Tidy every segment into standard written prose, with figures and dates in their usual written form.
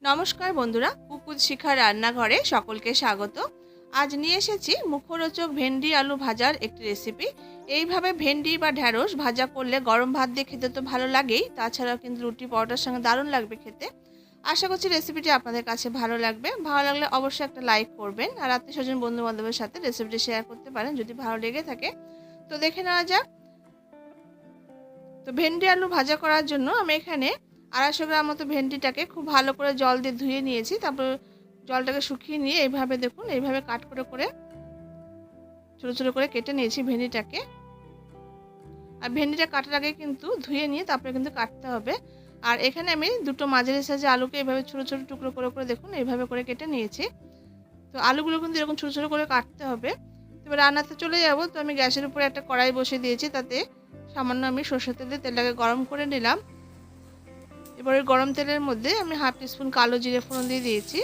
নমস্কার বন্ধুরা, কুকুর শিখা রান্নাঘরে সকলকে স্বাগত। আজ নিয়ে এসেছি মুখরোচক ভেন্ডি আলু ভাজার একটি রেসিপি। এইভাবে ভেন্ডি বা ঢ্যাঁড়স ভাজা করলে গরম ভাত দিয়ে খেতে তো ভালো লাগেই, তাছাড়াও কিন্তু রুটি পরোটার সঙ্গে দারুণ লাগবে খেতে। আশা করছি রেসিপিটি আপনাদের কাছে ভালো লাগবে। ভালো লাগলে অবশ্যই একটা লাইক করবেন, আর আত্মীয় স্বজন বন্ধু বান্ধবের সাথে রেসিপিটি শেয়ার করতে পারেন যদি ভালো লেগে থাকে। তো দেখে নেওয়া যাক। তো ভেন্ডি আলু ভাজা করার জন্য আমি এখানে 250 গ্রাম মতো ভেন্ডিটাকে খুব ভালো করে জল দিয়ে ধুয়ে নিয়েছি। তারপর জলটাকে শুকিয়ে নিয়ে এইভাবে দেখুন, এইভাবে কাট করে করে ছোটো ছোটো করে কেটে নিয়েছি ভেন্ডিটাকে। আর ভেন্ডিটা কাটার আগে কিন্তু ধুয়ে নিয়ে তারপরে কিন্তু কাটতে হবে। আর এখানে আমি দুটো মাঝারি সাইজের আলুকে এইভাবে ছোটো ছোটো টুকরো করে করে দেখুন এইভাবে করে কেটে নিয়েছি। তো আলুগুলো কিন্তু এরকম ছোটো ছোটো করে কাটতে হবে। এবার রান্নাতে চলে যাব। তো আমি গ্যাসের উপরে একটা কড়াই বসিয়ে দিয়েছি, তাতে সামান্য আমি সরষের তেল দিয়ে তেলটাকে গরম করে নিলাম। এবার ওই গরম তেলের মধ্যে আমি 1/2 টিস্পুন কালো জিরে ফোড়ন দিয়ে দিয়েছি।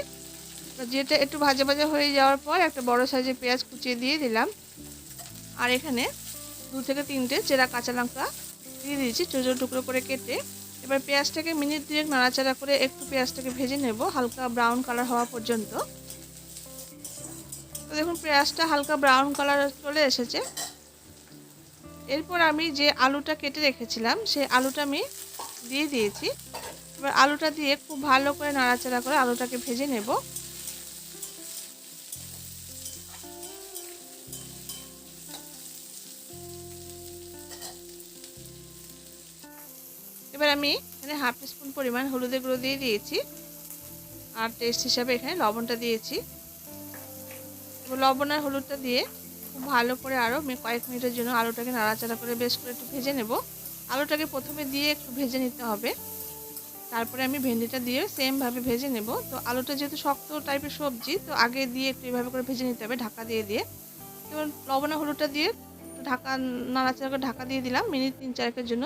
জিরেটা একটু ভাজা ভাজা হয়ে যাওয়ার পর একটা বড় সাইজের পেঁয়াজ কুচিয়ে দিয়ে দিলাম। আর এখানে 2 থেকে 3টে চেরা কাঁচা লঙ্কা দিয়ে দিয়েছি ছোটো ছোটো টুকরো করে কেটে। এবার পেঁয়াজটাকে মিনিট 2 নাড়াচাড়া করে একটু পেঁয়াজটাকে ভেজে নেব হালকা ব্রাউন কালার হওয়া পর্যন্ত। তো দেখুন পেঁয়াজটা হালকা ব্রাউন কালার চলে এসেছে। এরপর আমি যে আলুটা কেটে রেখেছিলাম সেই আলুটা আমি দিয়ে দিয়েছি। এবার আলুটা দিয়ে খুব ভালো করে নাড়াচাড়া করে আলুটাকে ভেজে নেব। এবার আমি এখানে 1/2 টিস্পুন পরিমাণ হলুদের গুঁড়ো দিয়ে দিয়েছি, আর টেস্ট হিসাবে এখানে লবণটা দিয়েছি। এবার লবণ আর হলুদটা দিয়ে খুব ভালো করে আরও কয়েক মিনিটের জন্য আলুটাকে নাড়াচাড়া করে বেশ করে একটু ভেজে নেব। আলুটাকে প্রথমে দিয়ে একটু ভেজে নিতে হবে, তারপরে আমি ভেন্ডিটা দিয়ে সেমভাবে ভেজে নেব। তো আলুটা যেহেতু শক্ত টাইপের সবজি, তো আগে দিয়ে একটু এভাবে করে ভেজে নিতে হবে ঢাকা দিয়ে দিয়ে। এবার লবণ আর হলুদটা দিয়ে ঢাকা নাড়াচাড়া করে ঢাকা দিয়ে দিলাম মিনিট 3-4 জন্য,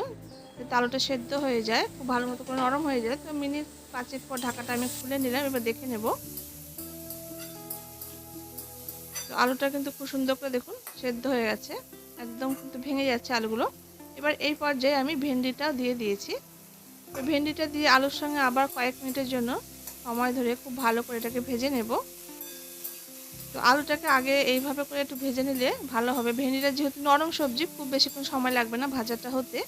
যাতে আলুটা সেদ্ধ হয়ে যায়, খুব ভালো মতো করে নরম হয়ে যায়। তো মিনিট 5 পর ঢাকাটা আমি খুলে নিলাম। এবার দেখে নেব। তো আলুটা কিন্তু খুব সুন্দর করে দেখুন সেদ্ধ হয়ে গেছে, একদম কিন্তু ভেঙে যাচ্ছে আলুগুলো। এবার এই পর্যায়ে আমি ভেন্ডিটা দিয়ে দিয়েছি। ভেন্ডিটা দিয়ে আলুর সঙ্গে আবার কয়েক মিনিটের জন্য সময় ধরে খুব ভালো করে এটাকে ভেজে নেব। তো আলুটাকে আগে এইভাবে করে একটু ভেজে নিলে ভালো হবে। ভেন্ডিটা যেহেতু নরম সবজি, খুব বেশিক্ষণ সময় লাগবে না ভাজাটা হতে।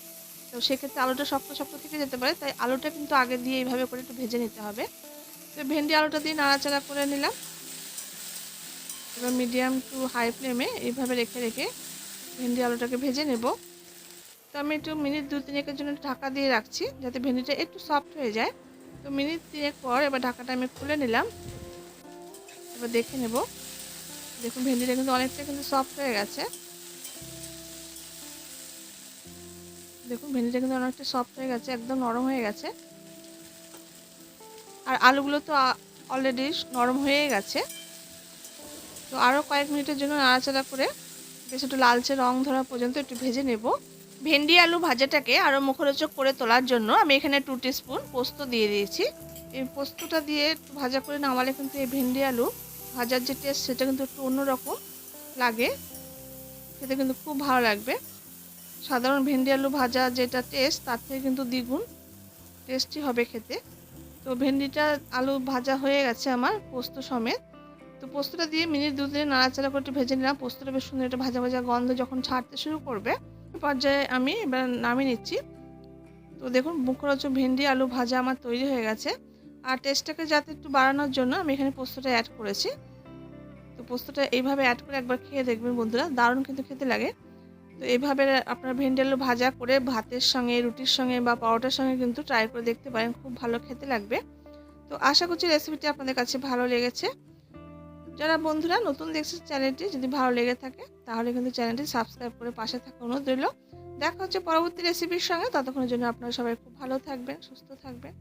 তো সেক্ষেত্রে আলুটা শক্ত শক্ত থেকে যেতে পারে, তাই আলুটা কিন্তু আগে দিয়ে এইভাবে করে একটু ভেজে নিতে হবে। তো ভেন্ডি আলুটা দিয়ে নাড়াচাড়া করে নিলাম। এবার মিডিয়াম টু হাই ফ্লেমে এইভাবে রেখে রেখে ভেন্ডি আলুটাকে ভেজে নেব। তো আমি একটু মিনিট 2-3 জন্য ঢাকা দিয়ে রাখছি, যাতে ভেন্ডিটা একটু সফট হয়ে যায়। তো মিনিট 3 পর এবার ঢাকাটা আমি খুলে নিলাম। এবার দেখে নেব। দেখুন ভেন্ডিটা কিন্তু অনেকটা কিন্তু সফট হয়ে গেছে। দেখুন ভেন্ডিটা কিন্তু অনেকটা সফট হয়ে গেছে, একদম নরম হয়ে গেছে। আর আলুগুলো তো অলরেডি নরম হয়ে গেছে। তো আরও কয়েক মিনিটের জন্য নাড়াচাড়া করে বেশ একটু লালচে রং ধরা পর্যন্ত একটু ভেজে নেব। ভেন্ডি আলু ভাজাটাকে আরও মুখরোচক করে তোলার জন্য আমি এখানে 2 টিস্পুন পোস্ত দিয়ে দিয়েছি। এই পোস্তটা দিয়ে একটু ভাজা করে নামালে কিন্তু এই ভেন্ডি আলু ভাজার যে টেস্ট সেটা কিন্তু একটু অন্যরকম লাগে, খেতে কিন্তু খুব ভালো লাগবে। সাধারণ ভেন্ডি আলু ভাজা যেটা টেস্ট, তার থেকে কিন্তু দ্বিগুণ টেস্টি হবে খেতে। তো ভেন্ডিটা আলু ভাজা হয়ে গেছে আমার পোস্ত সমেত। তো পোস্তটা দিয়ে মিনিট 2 নাড়াচাড়া করে একটু ভেজে নিলাম। পোস্তটা বেশ সুন্দর একটা ভাজা ভাজা গন্ধ যখন ছাড়তে শুরু করবে, পর্যায়ে আমি এবার নামিয়ে নিচ্ছি। তো দেখুন মুখরোচক ভেন্ডি আলু ভাজা আমার তৈরি হয়ে গেছে। আর টেস্টটাকে যাতে একটু বাড়ানোর জন্য আমি এখানে পোস্তটা অ্যাড করেছি। তো পোস্তটা এইভাবে অ্যাড করে একবার খেয়ে দেখবেন বন্ধুরা, দারুণ কিন্তু খেতে লাগে। তো এইভাবে আপনারা ভেন্ডি আলু ভাজা করে ভাতের সঙ্গে, রুটির সঙ্গে বা পরোটার সঙ্গে কিন্তু ট্রাই করে দেখতে পারেন, খুব ভালো খেতে লাগবে। তো আশা করছি রেসিপিটি আপনাদের কাছে ভালো লেগেছে। যারা বন্ধুরা নতুন দেখছেন চ্যানেলটি, যদি ভালো লেগে থাকে তাহলে কিন্তু চ্যানেলটি সাবস্ক্রাইব করে পাশে থাকা অনুরোধ রইল। দেখা হচ্ছে পরবর্তী রেসিপির সঙ্গে। ততক্ষণের জন্য আপনারা সবাই খুব ভালো থাকবেন, সুস্থ থাকবেন।